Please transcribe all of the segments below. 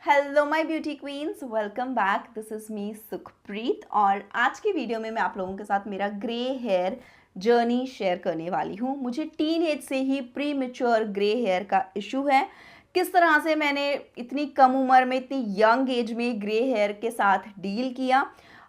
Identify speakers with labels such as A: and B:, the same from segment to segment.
A: Hello my beauty queens, welcome back. This is me Sukhpreet और आज की वीडियो में मैं आप लोगों के साथ मेरा ग्रे हेयर जर्नी शेयर करने वाली हूँ। मुझे टीन एज से ही प्री मैच्योर ग्रे हेयर का इशू है। किस तरह से मैंने इतनी कम उम्र में, इतनी यंग एज में ग्रे हेयर के साथ डील किया,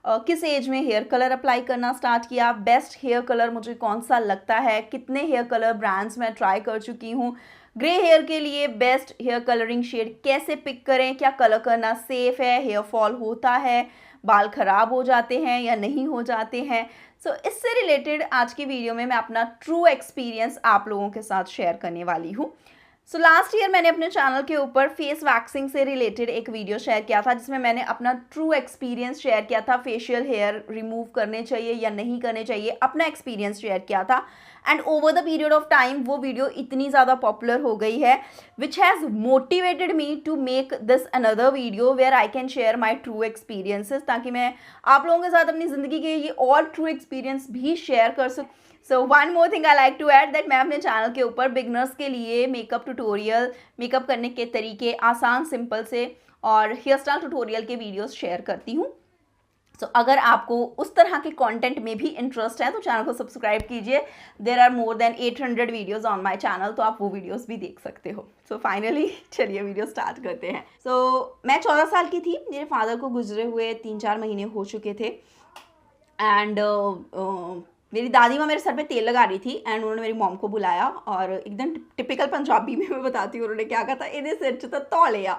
A: किस एज में हेयर कलर अप्लाई करना स्टार्ट किया, बेस्ट हेयर कलर मुझे कौन सा लगता है, कितने हेयर कलर ब्रांड्स मैं ट्राई कर चुकी हूँ, ग्रे हेयर के लिए बेस्ट हेयर कलरिंग शेड कैसे पिक करें, क्या कलर करना सेफ है, हेयर फॉल होता है, बाल खराब हो जाते हैं या नहीं हो जाते हैं। इससे रिलेटेड आज की वीडियो में मैं अपना ट्रू एक्सपीरियंस आप लोगों के साथ शेयर करने वाली हूँ। लास्ट ईयर मैंने अपने चैनल के ऊपर फेस वैक्सिंग से रिलेटेड एक वीडियो शेयर किया था, जिसमें मैंने अपना ट्रू एक्सपीरियंस शेयर किया था। फेशियल हेयर रिमूव करने चाहिए या नहीं करने चाहिए, अपना एक्सपीरियंस शेयर किया था। And over the period of time वो वीडियो इतनी ज़्यादा पॉपुलर हो गई है, which has motivated me to make this another video where I can share my true experiences, ताकि मैं आप लोगों के साथ अपनी ज़िंदगी के ये और ट्रू एक्सपीरियंस भी शेयर कर सकूँ। So one more thing I like to add that मैं अपने चैनल के ऊपर बिगनर्स के लिए मेकअप ट्यूटोरियल, मेकअप करने के तरीके, आसान सिंपल से और हेयर स्टाइल ट्यूटोरियल के वीडियोस शेयर करती हूँ। अगर आपको उस तरह के कंटेंट में भी इंटरेस्ट है तो चैनल को सब्सक्राइब कीजिए। There are more than 800 videos on my channel, तो आप वो वीडियोस भी देख सकते हो। फाइनली चलिए वीडियो स्टार्ट करते हैं। मैं 14 साल की थी, मेरे फादर को गुजरे हुए 3-4 महीने हो चुके थे। एंड मेरी दादी माँ मेरे सर पे तेल लगा रही थी एंड उन्होंने मेरी मॉम को बुलाया और एकदम टिपिकल पंजाबी में मैं बताती हूँ उन्होंने क्या कहा था। इन्हें सिर च तौलिया।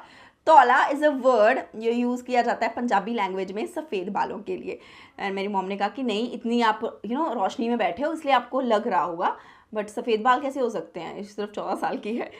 A: तौला इज़ अ वर्ड जो यूज़ किया जाता है पंजाबी लैंग्वेज में सफ़ेद बालों के लिए। एंड मेरी मॉम ने कहा कि नहीं, इतनी आप रोशनी में बैठे हो इसलिए आपको लग रहा होगा, बट सफ़ेद बाल कैसे हो सकते हैं, सिर्फ 14 साल की है।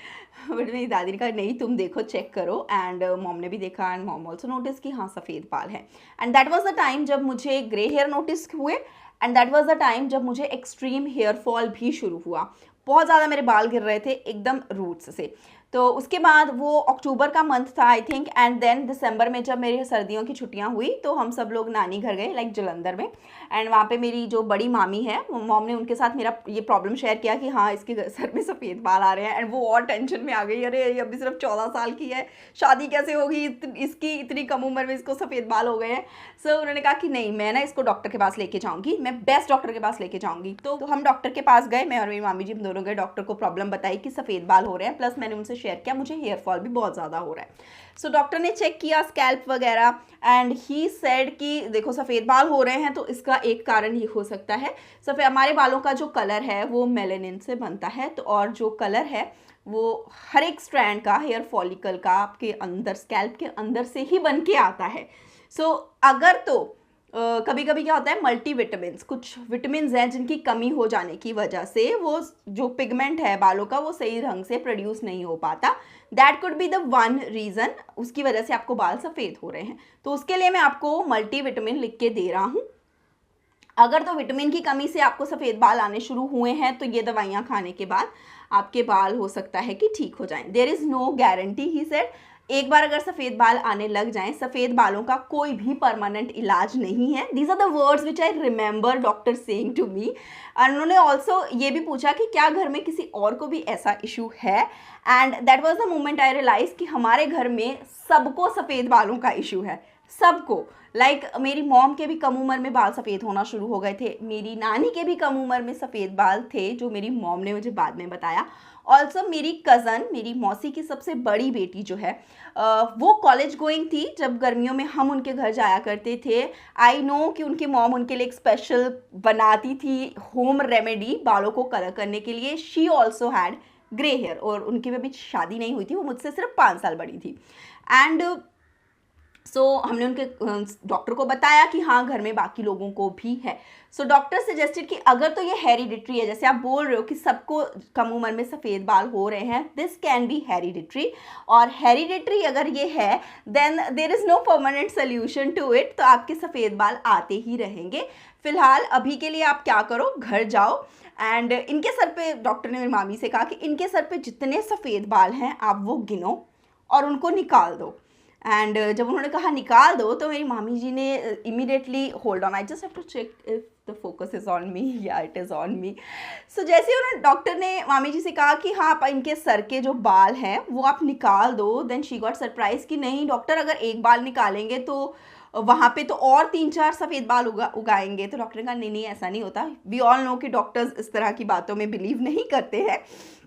A: बट मेरी दादी ने कहा नहीं, तुम देखो, चेक करो। एंड मॉम ने भी देखा एंड मॉम ऑल्सो नोटिस कि हाँ सफ़ेद बाल हैं। And that was the time जब मुझे ग्रे हेयर नोटिस हुए and that was the time जब मुझे एक्सट्रीम हेयर फॉल भी शुरू हुआ। बहुत ज़्यादा मेरे बाल गिर रहे थे एकदम रूट्स से। तो उसके बाद वो अक्टूबर का मंथ था आई थिंक, एंड देन दिसंबर में जब मेरी सर्दियों की छुट्टियां हुई तो हम सब लोग नानी घर गए, लाइक जलंधर में। एंड वहाँ पे मेरी जो बड़ी मामी है, मॉम ने उनके साथ मेरा ये प्रॉब्लम शेयर किया कि हाँ इसके सर में सफ़ेद बाल आ रहे हैं। एंड वो और टेंशन में आ गई, अरे ये अभी सिर्फ 14 साल की है, शादी कैसे होगी, इसकी इतनी कम उम्र में इसको सफ़ेद बाल हो गए हैं। उन्होंने कहा कि नहीं, मैं ना इसको डॉक्टर के पास लेके जाऊँगी, मैं बेस्ट डॉक्टर के पास लेके जाऊँगी। तो हम डॉक्टर के पास गए, मैं और मेरी मामी जी हम दोनों गए। डॉक्टर को प्रॉब्लम बताई कि सफ़ेद बाल हो रहे हैं, प्लस मैंने उनसे शेयर किया मुझे हेयर फॉल भी बहुत ज़्यादा हो रहा है। डॉक्टर ने चेक किया स्कैल्प वगैरह एंड ही सेड कि देखो सफ़ेद बाल हो रहे हैं तो इसका एक कारण ये हो सकता है, सफ़ेद हमारे बालों का जो कलर है वो मेलानिन से बनता है। तो और जो कलर है वो हर एक स्ट्रैंड का, हेयर फॉलिकल का आपके अंदर, स्कैल्प के अंदर से ही बन के आता है। अगर तो कभी कभी क्या होता है, मल्टीविटामिन्स, कुछ विटामिन्स हैं जिनकी कमी हो जाने की वजह से वो जो पिगमेंट है बालों का वो सही ढंग से प्रोड्यूस नहीं हो पाता। That could be the one reason, उसकी वजह से आपको बाल सफ़ेद हो रहे हैं। तो उसके लिए मैं आपको मल्टीविटामिन लिख के दे रहा हूँ। अगर तो विटामिन की कमी से आपको सफ़ेद बाल आने शुरू हुए हैं तो ये दवाइयाँ खाने के बाद आपके बाल हो सकता है कि ठीक हो जाएं। There is no guarantee, he said. एक बार अगर सफ़ेद बाल आने लग जाएं, सफ़ेद बालों का कोई भी परमानेंट इलाज नहीं है। These are the words which I remember doctor saying to me. और उन्होंने ऑल्सो ये भी पूछा कि क्या घर में किसी और को भी ऐसा इशू है। And that was the moment I realise कि हमारे घर में सबको सफ़ेद बालों का इशू है, सबको। लाइक मेरी मॉम के भी कम उम्र में बाल सफ़ेद होना शुरू हो गए थे, मेरी नानी के भी कम उम्र में सफ़ेद बाल थे, जो मेरी मॉम ने मुझे बाद में बताया। ऑल्सो मेरी कज़न, मेरी मौसी की सबसे बड़ी बेटी जो है, वो कॉलेज गोइंग थी जब गर्मियों में हम उनके घर जाया करते थे। आई नो कि उनकी मॉम उनके लिए एक स्पेशल बनाती थी होम रेमेडी बालों को कलर करने के लिए। She also had grey hair और उनकी भी शादी नहीं हुई थी, वो मुझसे सिर्फ 5 साल बड़ी थी। एंड हमने उनके डॉक्टर को बताया कि हाँ घर में बाकी लोगों को भी है। डॉक्टर सजेस्टेड कि अगर तो ये हेरिडिटरी है, जैसे आप बोल रहे हो कि सबको कम उम्र में सफ़ेद बाल हो रहे हैं, दिस कैन बी हेरिडिटरी। और हेरिडिटरी अगर ये है then there is no permanent solution to it, तो आपके सफ़ेद बाल आते ही रहेंगे। फिलहाल अभी के लिए आप क्या करो, घर जाओ एंड इनके सर पे, डॉक्टर ने मेरी मामी से कहा कि इनके सर पे जितने सफ़ेद बाल हैं आप वो गिनो और उनको निकाल दो। एंड जब उन्होंने कहा निकाल दो तो मेरी मामी जी ने immediately, hold on, I just have to check if the focus is on me, या it is on me. So जैसे उन्होंने डॉक्टर ने मामी जी से कहा कि हाँ आप इनके सर के जो बाल हैं वो आप निकाल दो, देन शी गॉट सरप्राइज कि नहीं डॉक्टर, अगर एक बाल निकालेंगे तो वहाँ पे तो और 3-4 सफ़ेद बाल उगाएंगे। तो डॉक्टर ने कहा नहीं नहीं ऐसा नहीं होता। वी ऑल नो कि डॉक्टर्स इस तरह की बातों में बिलीव नहीं करते हैं।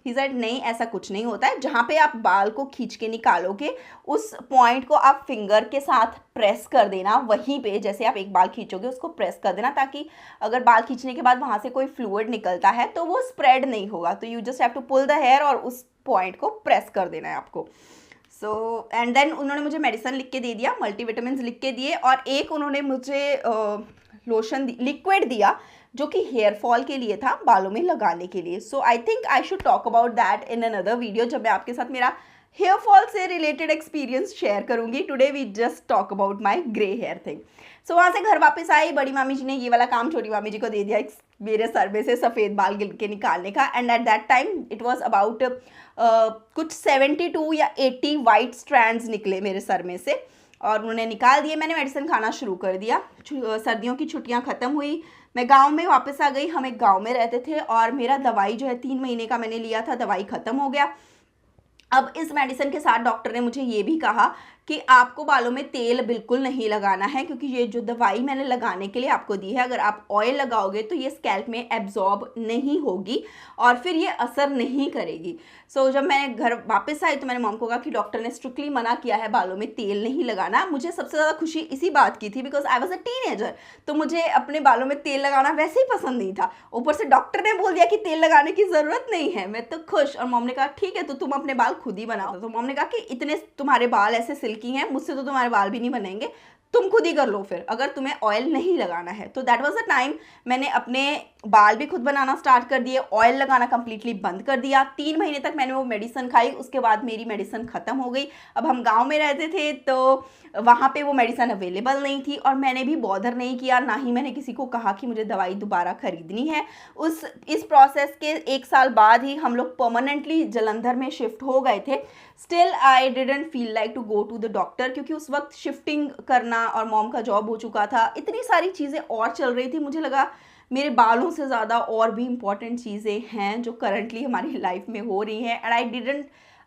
A: ही सेड नहीं ऐसा कुछ नहीं होता है, जहाँ पे आप बाल को खींच के निकालोगे उस पॉइंट को आप फिंगर के साथ प्रेस कर देना, वहीं पे जैसे आप एक बाल खींचोगे उसको प्रेस कर देना, ताकि अगर बाल खींचने के बाद वहाँ से कोई फ्लूइड निकलता है तो वो स्प्रेड नहीं होगा। तो you just have to pull the hair और उस पॉइंट को प्रेस कर देना है आपको। सो एंड देन उन्होंने मुझे मेडिसिन लिख के दे दिया, मल्टीविटामिन लिख के दिए, और एक उन्होंने मुझे लोशन लिक्विड दिया जो कि हेयर फॉल के लिए था, बालों में लगाने के लिए। So I think I should talk about that in another video, जब मैं आपके साथ मेरा हेयर फॉल से रिलेटेड एक्सपीरियंस शेयर करूंगी। Today we just talk about my grey hair thing. So वहाँ से घर वापस आई, बड़ी मामी जी ने ये वाला काम छोटी मामी जी को दे दिया मेरे सर में से सफ़ेद बाल गिल के निकालने का। And eight that time it was about कुछ 72 या 80 वाइट स्ट्रैंड्स निकले मेरे सर में से, और उन्होंने निकाल दिए। मैंने मेडिसिन खाना शुरू कर दिया। सर्दियों की छुट्टियां ख़त्म हुई, मैं गांव में वापस आ गई। हम एक गांव में रहते थे और मेरा दवाई जो है 3 महीने का मैंने लिया था, दवाई ख़त्म हो गया। अब इस मेडिसिन के साथ डॉक्टर ने मुझे ये भी कहा कि आपको बालों में तेल बिल्कुल नहीं लगाना है, क्योंकि ये जो दवाई मैंने लगाने के लिए आपको दी है, अगर आप ऑयल लगाओगे तो ये स्कैल्प में एब्जॉर्ब नहीं होगी और फिर ये असर नहीं करेगी। सो जब मैं घर वापस आई तो मैंने मॉम को कहा कि डॉक्टर ने स्ट्रिक्टली मना किया है बालों में तेल नहीं लगाना। मुझे सबसे ज़्यादा खुशी इसी बात की थी, because I was a teenager, तो मुझे अपने बालों में तेल लगाना वैसे ही पसंद नहीं था। ऊपर से डॉक्टर ने बोल दिया कि तेल लगाने की ज़रूरत नहीं है, मैं तो खुश। और मॉम ने कहा ठीक है तो तुम अपने बाल खुद ही बनाओ। तो मॉम ने कहा कि इतने तुम्हारे बाल ऐसे सिल्की हैं, मुझसे तो तुम्हारे बाल भी नहीं बनेंगे, तुम खुद ही कर लो फिर, अगर तुम्हें ऑयल नहीं लगाना है। तो दैट वाज द टाइम मैंने अपने बाल भी खुद बनाना स्टार्ट कर दिए, ऑयल लगाना कंप्लीटली बंद कर दिया। 3 महीने तक मैंने वो मेडिसिन खाई, उसके बाद मेरी मेडिसिन ख़त्म हो गई। अब हम गांव में रहते थे तो वहाँ पे वो मेडिसिन अवेलेबल नहीं थी, और मैंने भी बॉदर नहीं किया, ना ही मैंने किसी को कहा कि मुझे दवाई दोबारा खरीदनी है। इस प्रोसेस के 1 साल बाद ही हम लोग परमानेंटली जलंधर में शिफ्ट हो गए थे। Still I didn't feel like to go to the doctor, क्योंकि उस वक्त शिफ्टिंग करना और मॉम का जॉब हो चुका था, इतनी सारी चीज़ें और चल रही थी। मुझे लगा मेरे बालों से ज़्यादा और भी इम्पॉर्टेंट चीज़ें हैं जो करंटली हमारी लाइफ में हो रही हैं। And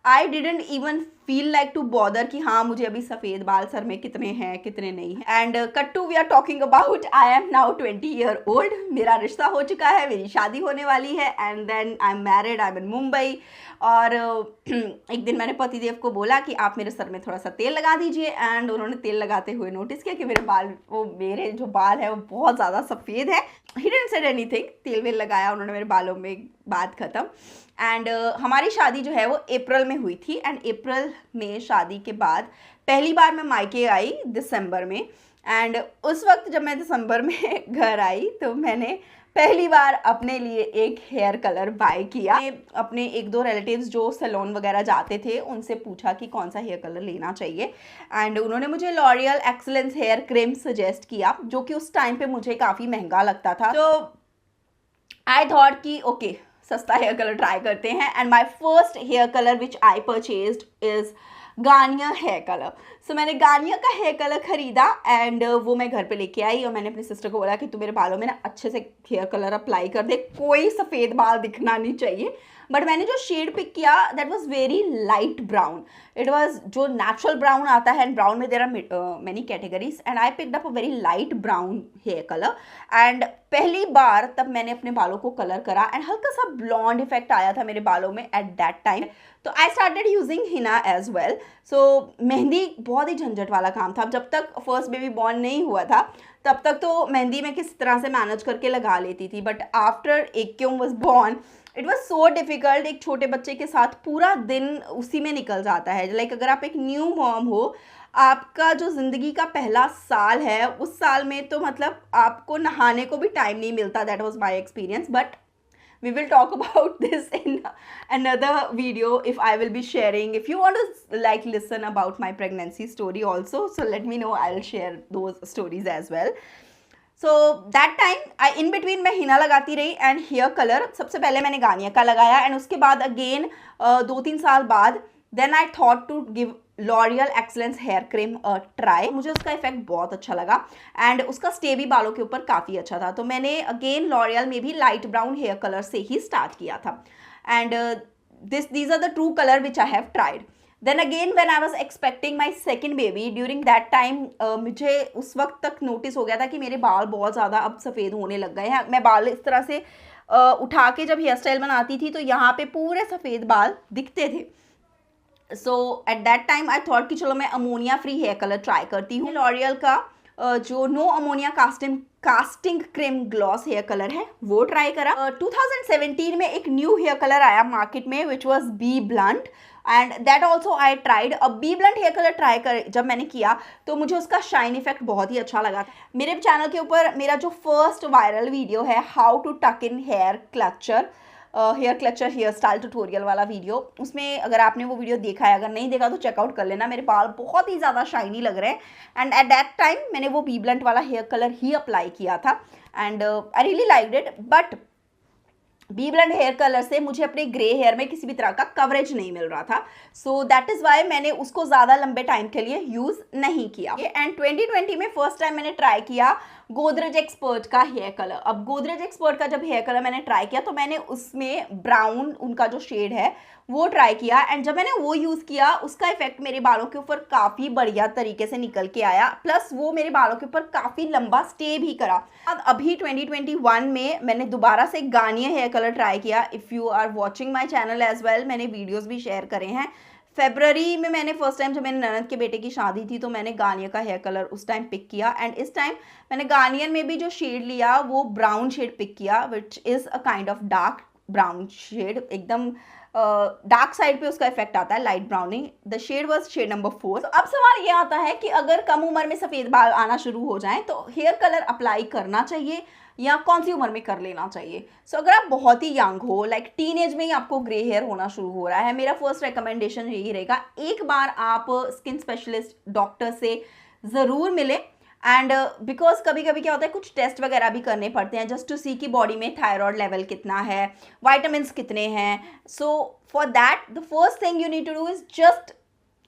A: I didn't even feel like to bother कि हाँ मुझे अभी सफ़ेद बाल सर में कितने हैं कितने नहीं हैं। And cut to we are talking about I am now 20 year old. मेरा रिश्ता हो चुका है, मेरी शादी होने वाली है, and then I am married, I am in Mumbai. और एक दिन मैंने पतिदेव को बोला कि आप मेरे सर में थोड़ा सा तेल लगा दीजिए, एंड उन्होंने तेल लगाते हुए नोटिस किया कि मेरे जो बाल है वो बहुत ज़्यादा सफ़ेद है। ही डिडंट सेड एनीथिंग, तेल वेल लगाया उन्होंने मेरे बालों में, बात ख़त्म। एंड हमारी शादी जो है वो अप्रैल में हुई थी, एंड अप्रैल में शादी के बाद पहली बार मैं मायके आई दिसंबर में। एंड उस वक्त जब मैं दिसंबर में घर आई तो मैंने पहली बार अपने लिए एक हेयर कलर बाय किया। अपने 1-2 रिलेटिव्स जो सैलून वगैरह जाते थे उनसे पूछा कि कौन सा हेयर कलर लेना चाहिए, एंड उन्होंने मुझे L'Oreal excellence hair cream suggest किया, जो कि उस टाइम पे मुझे काफ़ी महंगा लगता था। तो आई थॉट कि ओके सस्ता हेयर कलर ट्राई करते हैं। And my first hair colour which I purchased is Garnier hair colour. So मैंने गार्नियर का हेयर कलर ख़रीदा, एंड वो मैं घर पे लेके आई, और मैंने अपनी सिस्टर को बोला कि तू मेरे बालों में ना अच्छे से हेयर कलर अप्लाई कर दे, कोई सफ़ेद बाल दिखना नहीं चाहिए। बट मैंने जो शेड पिक किया that was very light brown. It was जो नेचुरल ब्राउन आता है, एंड ब्राउन में there are many categories, and I picked up a very light brown hair colour. And पहली बार तब मैंने अपने बालों को कलर करा, एंड हल्का सा ब्लॉन्ड इफेक्ट आया था मेरे बालों में एट दैट टाइम। तो I started using henna as well. So मेहंदी बहुत ही झंझट वाला काम था। जब तक फर्स्ट बेबी बॉर्न नहीं हुआ था तब तक तो मेहंदी मैं किस तरह से मैनेज करके लगा लेती थी, बट आफ्टर एक्यूम was born it was so difficult. एक छोटे बच्चे के साथ पूरा दिन उसी में निकल जाता है। लाइक अगर आप एक न्यू मॉम हो, आपका जो ज़िंदगी का पहला साल है उस साल में तो मतलब आपको नहाने को भी टाइम नहीं मिलता। That was my experience, but we will talk about this in another video if I will be sharing. If you want to like listen about my pregnancy story also, so let me know, I'll share those stories as well. So that time in between मैं हिना लगाती रही, and hair colour सबसे पहले मैंने Garnier का लगाया, and उसके बाद अगेन 2-3 साल बाद then I thought to give L'Oreal excellence hair cream try. मुझे उसका इफेक्ट बहुत अच्छा लगा एंड उसका स्टे भी बालों के ऊपर काफ़ी अच्छा था। तो मैंने अगेन लॉरियल में भी लाइट ब्राउन हेयर कलर से ही स्टार्ट किया था and these are the true color which I have tried. Then again when I was expecting my second baby during that time मुझे उस वक्त तक नोटिस हो गया था कि मेरे बाल बहुत ज़्यादा अब सफ़ेद होने लग गए हैं। मैं बाल इस तरह से उठा के जब हेयर स्टाइल बनाती थी तो यहाँ पे पूरे सफ़ेद बाल दिखते थे। So at that time I thought कि चलो मैं ammonia free hair colour try करती हूँ। लॉरियल का जो no ammonia casting creme gloss hair colour है वो ट्राई करा। 2017 में एक न्यू हेयर कलर आया मार्केट में which was B Blunt and that also I tried. अब B blunt hair colour try कर जब मैंने किया तो मुझे उसका शाइन इफेक्ट बहुत ही अच्छा लगा। मेरे चैनल के ऊपर मेरा जो फर्स्ट वायरल वीडियो है how to tuck in hair clutcher hair style tutorial वाला वीडियो, उसमें अगर आपने वो वीडियो देखा है, अगर नहीं देखा तो चेकआउट कर लेना। मेरे बाल बहुत ही ज़्यादा शाइनी लग रहे हैं एंड एट दैट टाइम मैंने वो बी ब्लंट वाला हेयर कलर ही अप्लाई किया था and I really liked it. But B blunt hair colour से मुझे अपने ग्रे हेयर में किसी भी तरह का कवरेज नहीं मिल रहा था। सो दैट इज़ वाई मैंने उसको ज़्यादा लंबे टाइम के लिए यूज़ नहीं किया। एंड 2020 में फर्स्ट टाइम मैंने ट्राई किया गोदरेज एक्सपर्ट का हेयर कलर। अब गोदरेज एक्सपर्ट का जब हेयर कलर मैंने ट्राई किया तो मैंने उसमें ब्राउन उनका जो शेड है वो ट्राई किया एंड जब मैंने वो यूज़ किया उसका इफेक्ट मेरे बालों के ऊपर काफ़ी बढ़िया तरीके से निकल के आया, प्लस वो मेरे बालों के ऊपर काफ़ी लंबा स्टे भी करा। अब अभी 2021 में मैंने दोबारा से गार्नियर हेयर कलर ट्राई किया। If you are watching my channel as well, मैंने वीडियोज़ भी शेयर करे हैं। फरवरी में मैंने फर्स्ट टाइम जब मेरे ननद के बेटे की शादी थी तो मैंने गार्नियर का हेयर कलर उस टाइम पिक किया एंड इस टाइम मैंने गार्नियर में भी जो शेड लिया वो ब्राउन शेड पिक किया which is a kind of dark brown shade. एकदम डार्क साइड पे उसका इफेक्ट आता है, light browning. The shade was shade number 4। तो अब सवाल ये आता है कि अगर कम उम्र में सफ़ेद बाल आना शुरू हो जाएं तो हेयर कलर अप्लाई करना चाहिए या कौन सी उम्र में कर लेना चाहिए। सो अगर आप बहुत ही यंग हो, लाइक टीन एज में ही आपको ग्रे हेयर होना शुरू हो रहा है, मेरा फर्स्ट रिकमेंडेशन यही रहेगा एक बार आप स्किन स्पेशलिस्ट डॉक्टर से ज़रूर मिलें। एंड बिकॉज कभी कभी क्या होता है कुछ टेस्ट वगैरह भी करने पड़ते हैं जस्ट टू सी कि बॉडी में थायराइड लेवल कितना है, वाइटामिन कितने हैं। So for that the first thing you need to do is just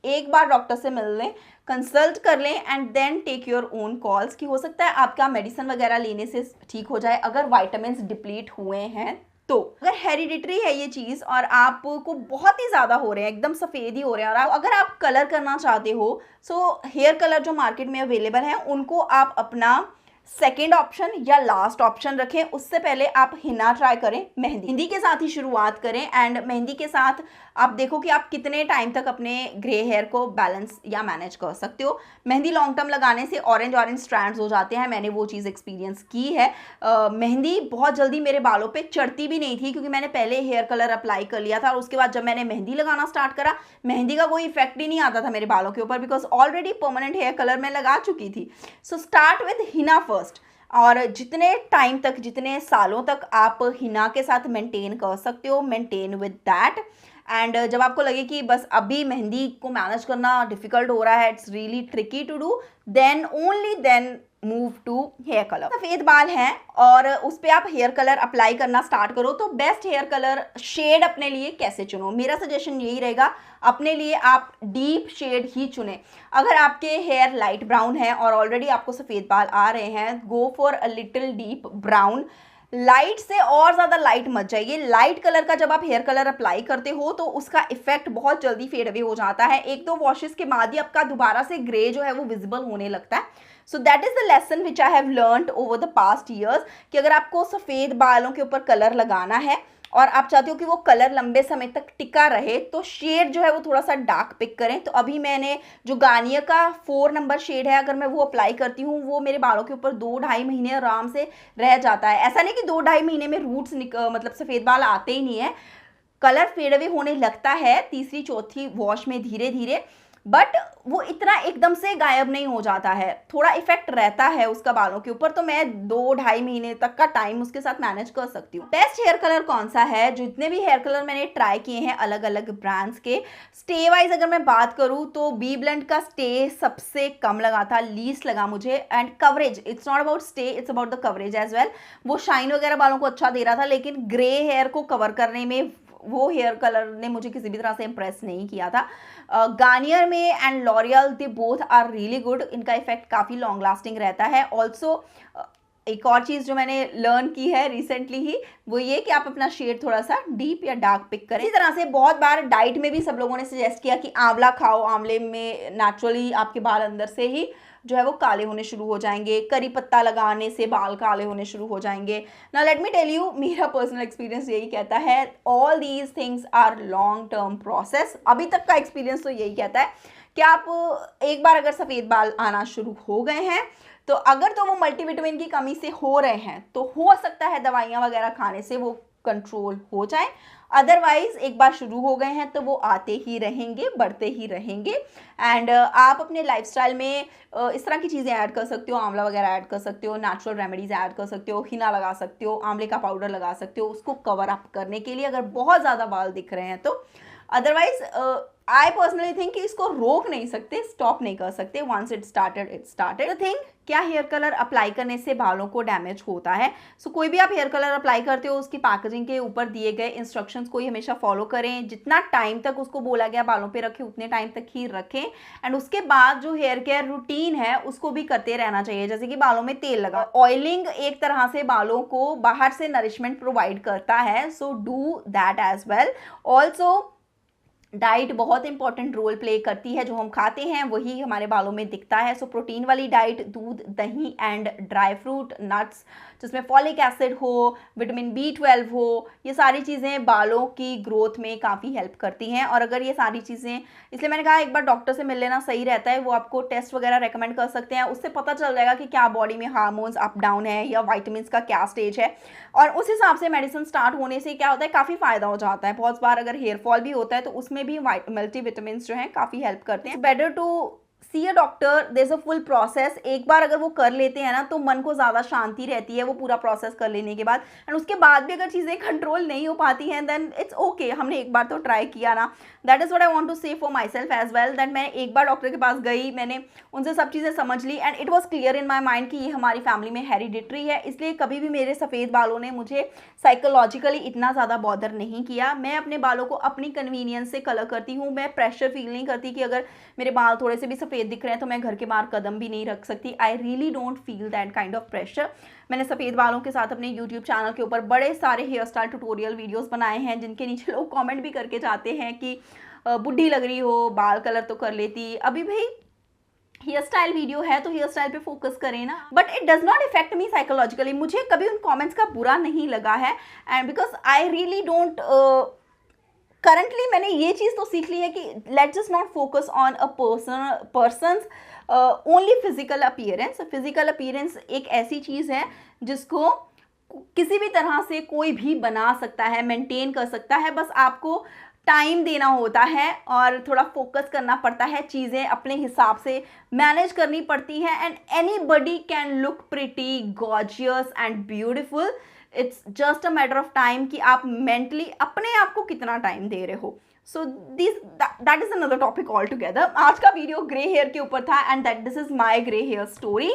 A: एक बार डॉक्टर से मिल लें, कंसल्ट कर लें and then take your own calls कि हो सकता है आपका मेडिसिन वगैरह लेने से ठीक हो जाए अगर वाइटामिन डिप्लीट हुए हैं। तो अगर हेरिडिटरी है ये चीज़ और आपको बहुत ही ज़्यादा हो रहे हैं, एकदम सफ़ेद ही हो रहे हैं, और अगर आप कलर करना चाहते हो सो हेयर कलर जो मार्केट में अवेलेबल हैं उनको आप अपना सेकेंड ऑप्शन या लास्ट ऑप्शन रखें। उससे पहले आप हिना ट्राई करें, मेहंदी के साथ ही शुरुआत करें एंड मेहंदी के साथ आप देखो कि आप कितने टाइम तक अपने ग्रे हेयर को बैलेंस या मैनेज कर सकते हो। मेहंदी लॉन्ग टर्म लगाने से ऑरेंज स्ट्रैंड्स हो जाते हैं, मैंने वो चीज़ एक्सपीरियंस की है। मेहंदी बहुत जल्दी मेरे बालों पे चढ़ती भी नहीं थी क्योंकि मैंने पहले हेयर कलर अप्लाई कर लिया था और उसके बाद जब मैंने मेहंदी लगाना स्टार्ट करा मेहंदी का कोई इफेक्ट ही नहीं आता था मेरे बालों के ऊपर because already permanent hair colour मैं लगा चुकी थी। So start with henna first, और जितने टाइम तक, जितने सालों तक आप हिना के साथ मेंटेन कर सकते हो, मेंटेन विद दैट। एंड जब आपको लगे कि बस अभी मेहंदी को मैनेज करना डिफिकल्ट हो रहा है, it's really tricky to do, then only then move to hair colour. सफ़ेद बाल हैं और उस पर आप हेयर कलर अप्लाई करना स्टार्ट करो तो बेस्ट हेयर कलर शेड अपने लिए कैसे चुनो, मेरा सजेशन यही रहेगा अपने लिए आप डीप शेड ही चुने। अगर आपके हेयर लाइट ब्राउन है और ऑलरेडी आपको सफ़ेद बाल आ रहे हैं, go for a little deep brown. Light से और ज़्यादा लाइट मत जाइए। लाइट कलर का जब आप हेयर कलर अप्लाई करते हो तो उसका इफेक्ट बहुत जल्दी फेड अवे हो जाता है, एक दो वॉशेस के बाद ही आपका दोबारा से ग्रे जो है वो विजिबल होने लगता है। So that is the lesson which I have learned over the past years कि अगर आपको सफ़ेद बालों के ऊपर कलर लगाना है और आप चाहते हो कि वो कलर लंबे समय तक टिका रहे तो शेड जो है वो थोड़ा सा डार्क पिक करें। तो अभी मैंने जो गार्नियर का 4 नंबर शेड है, अगर मैं वो अप्लाई करती हूँ वो मेरे बालों के ऊपर 2-2.5 महीने आराम से रह जाता है। ऐसा नहीं कि 2-2.5 महीने में रूट्स मतलब सफ़ेद बाल आते ही नहीं है, कलर फेड अवे होने लगता है तीसरी चौथी वॉश में धीरे धीरे, बट वो इतना एकदम से गायब नहीं हो जाता है, थोड़ा इफेक्ट रहता है उसका बालों के ऊपर। तो मैं 2-2.5 महीने तक का टाइम उसके साथ मैनेज कर सकती हूँ। बेस्ट हेयर कलर कौन सा है? जितने भी हेयर कलर मैंने ट्राई किए हैं अलग अलग ब्रांड्स के, स्टे वाइज अगर मैं बात करूँ तो बी ब्लंट का स्टे सबसे कम लगा था, लीस्ट लगा मुझे। And coverage, it's not about stay, it's about the coverage as well. वो शाइन वगैरह बालों को अच्छा दे रहा था लेकिन ग्रे हेयर को कवर करने में वो हेयर कलर ने मुझे किसी भी तरह से इम्प्रेस नहीं किया था। गार्नियर में and L'Oreal they both are really good, इनका इफेक्ट काफ़ी लॉन्ग लास्टिंग रहता है। ऑल्सो एक और चीज़ जो मैंने लर्न की है रिसेंटली ही, वो ये कि आप अपना शेड थोड़ा सा डीप या डार्क पिक करें। इसी तरह से बहुत बार डाइट में भी सब लोगों ने सजेस्ट किया कि आंवला खाओ, आंवले में नेचुरली आपके बाल अंदर से ही जो है वो काले होने शुरू हो जाएंगे, करी पत्ता लगाने से बाल काले होने शुरू हो जाएंगे। ना लेट मी टेल यू, मेरा पर्सनल एक्सपीरियंस यही कहता है, all these things are long term process. अभी तक का एक्सपीरियंस तो यही कहता है कि आप एक बार अगर सफ़ेद बाल आना शुरू हो गए हैं तो अगर तो वो मल्टीविटामिन की कमी से हो रहे हैं तो हो सकता है दवाइयाँ वगैरह खाने से वो कंट्रोल हो जाए। अदरवाइज एक बार शुरू हो गए हैं तो वो आते ही रहेंगे, बढ़ते ही रहेंगे। एंड आप अपने लाइफस्टाइल में इस तरह की चीज़ें ऐड कर सकते हो, आंवला वगैरह ऐड कर सकते हो, नेचुरल रेमेडीज ऐड कर सकते हो, हिना लगा सकते हो, आंवले का पाउडर लगा सकते हो उसको कवर अप करने के लिए अगर बहुत ज़्यादा बाल दिख रहे हैं तो। अदरवाइज आई पर्सनली थिंक कि इसको रोक नहीं सकते, स्टॉप नहीं कर सकते। Once it started the thing. क्या हेयर कलर अप्लाई करने से बालों को डैमेज होता है? सो कोई भी आप हेयर कलर अप्लाई करते हो उसकी पैकेजिंग के ऊपर दिए गए इंस्ट्रक्शंस को ही हमेशा फॉलो करें। जितना टाइम तक उसको बोला गया बालों पे रखें उतने टाइम तक ही रखें। एंड उसके बाद जो हेयर केयर रूटीन है उसको भी करते रहना चाहिए, जैसे कि बालों में तेल लगा। ऑयलिंग एक तरह से बालों को बाहर से नरिशमेंट प्रोवाइड करता है, so do that as well. Also diet बहुत इंपॉर्टेंट रोल प्ले करती है, जो हम खाते हैं वही हमारे बालों में दिखता है। सो प्रोटीन वाली डाइट, दूध, दही एंड ड्राई फ्रूट, नट्स जिसमें फॉलिक एसिड हो, विटामिन B12 हो, ये सारी चीज़ें बालों की ग्रोथ में काफ़ी हेल्प करती हैं। और अगर ये सारी चीज़ें, इसलिए मैंने कहा एक बार डॉक्टर से मिल लेना सही रहता है। वो आपको टेस्ट वगैरह रेकमेंड कर सकते हैं, उससे पता चल जाएगा कि क्या बॉडी में हार्मोन्स अप डाउन है या वाइटामिन का क्या स्टेज है, और उस हिसाब से मेडिसिन स्टार्ट होने से क्या होता है काफ़ी फ़ायदा हो जाता है। बहुत बार अगर हेयर फॉल भी होता है तो उसमें भी मल्टीविटामिन जो हैं काफ़ी हेल्प करते हैं। Better to see a doctor, there is a full process. एक बार अगर वो कर लेते हैं ना तो मन को ज़्यादा शांति रहती है वो पूरा प्रोसेस कर लेने के बाद। एंड उसके बाद भी अगर चीज़ें कंट्रोल नहीं हो पाती हैं देन इट्स ओके, हमने एक बार तो ट्राई किया ना। That is what I want to say for my self as well, दैट मैं एक बार डॉक्टर के पास गई, मैंने उनसे सब चीज़ें समझ ली and it was clear in my mind कि ये हमारी फैमिली में हेरिडिटरी है। इसलिए कभी भी मेरे सफ़ेद बालों ने मुझे साइकोलॉजिकली इतना ज़्यादा बॉदर नहीं किया। मैं अपने बालों को अपनी कन्वीनियंस से कलर करती हूँ। मैं प्रेशर फील नहीं करती कि अगर मेरे बाल थोड़े से भी सफ़ेद दिख रहे हैं तो मैं घर के बाहर कदम भी नहीं रख सकती। I really don't feel that kind of pressure. मैंने सफ़ेद बालों के साथ अपने यूट्यूब चैनल के ऊपर बड़े सारे हेयर स्टाइल ट्यूटोरियल वीडियोस बनाए हैं, जिनके नीचे लोग कमेंट भी करके जाते हैं कि बुढ़ी लग रही हो, बाल कलर तो कर लेती। अभी भाई हेयर स्टाइल वीडियो है तो हेयर स्टाइल पे फोकस करें ना, but it does not effect me psychologically. मुझे कभी उन कमेंट्स का बुरा नहीं लगा है and because I really don't currently मैंने ये चीज़ तो सीख ली है कि let's just not focus on a persons only physical appearance. Physical appearance एक ऐसी चीज़ है जिसको किसी भी तरह से कोई भी बना सकता है, मेंटेन कर सकता है, बस आपको टाइम देना होता है और थोड़ा फोकस करना पड़ता है, चीज़ें अपने हिसाब से मैनेज करनी पड़ती हैं। And anybody can look pretty, gorgeous and beautiful. It's just a matter of time कि आप मेंटली अपने आप को कितना टाइम दे रहे हो। So that is another topic all together. आज का वीडियो ग्रे हेयर के ऊपर था and that this is my grey hair story.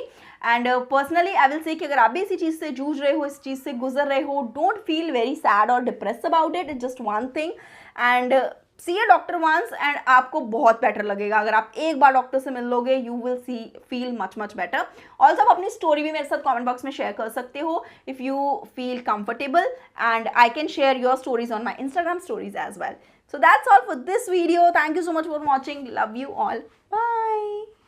A: And personally I will say कि अगर आप भी इसी चीज़ से जूझ रहे हो, इस चीज़ से गुजर रहे हो, डोंट फील वेरी सैड और depress about it. It's just one thing and see a doctor once and आपको बहुत बेटर लगेगा। अगर आप एक बार डॉक्टर से मिल लोगे you will feel much better. Also आप अपनी स्टोरी भी मेरे साथ कमेंट बॉक्स में शेयर कर सकते हो if you feel comfortable and I can share your stories on my Instagram stories as well. So that's all for this video. Thank you so much for watching. Love you all. Bye.